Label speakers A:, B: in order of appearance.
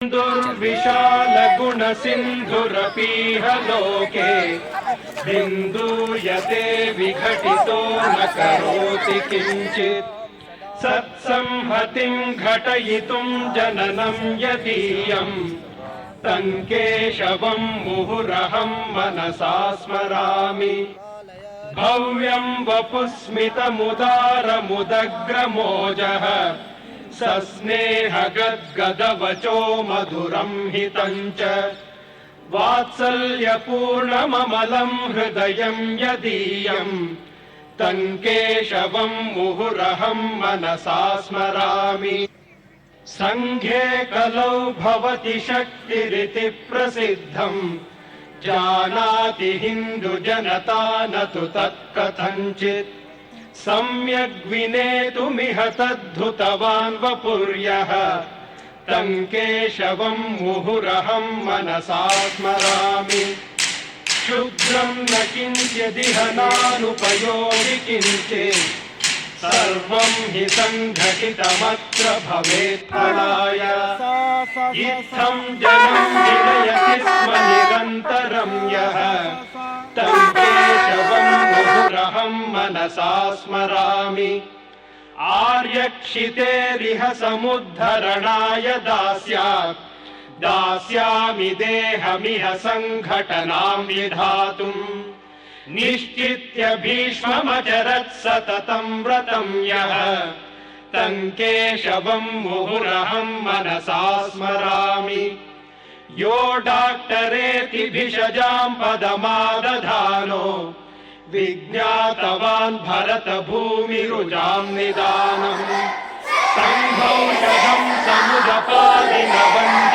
A: दुर्विशालगुणसिन्धुरपीह लोके बिन्दूयते विघटितो न करोति किञ्चित् सत्संहतिं घटयितुं जननं यदीयं तं केशवं मुहुरहं मनसा स्मरामि। भव्यं वपुस्मितमुदारमुदग्रमोजः सस्नेहगद्गदवचो मधुरं हितं च वात्सल्यपूर्णममलं हृदयं यदीयं तं केशवं मुहुरहं मनसा स्मरामि। संघे कलौ भवति शक्तिरिति प्रसिद्धं जानाति हिन्दुजनता न तु तत्कथञ्चित् सम्यग् विनेतुमिह तद्धुतवान् वपुर्यः तं केशवं मुहुरहं मनसा स्मरामि। क्षुद्रं न किञ्चिदिह नानुपयोगि किञ्चित् सर्वं हि सङ्घटितमत्र भवेत् फलाय। इत्थं जनं विनयति स्म निरन्तरं यः तं केशवं मुहुरहं मनसा स्मरामि। आर्यक्षितेरिह समुद्धरणाय दास्यामि देहमिह सङ्घटनां विधातुम्। निश्चित्य भीष्ममचरत् सततं व्रतं यः तं केशवं मुहुरहं मनसा स्मरामि। यो डाक्टरेति भिषजां पदमादधानो विज्ञातवान् भरतभूमिरुजां निदानम्। संभौषधं समुदपादिनवञ्च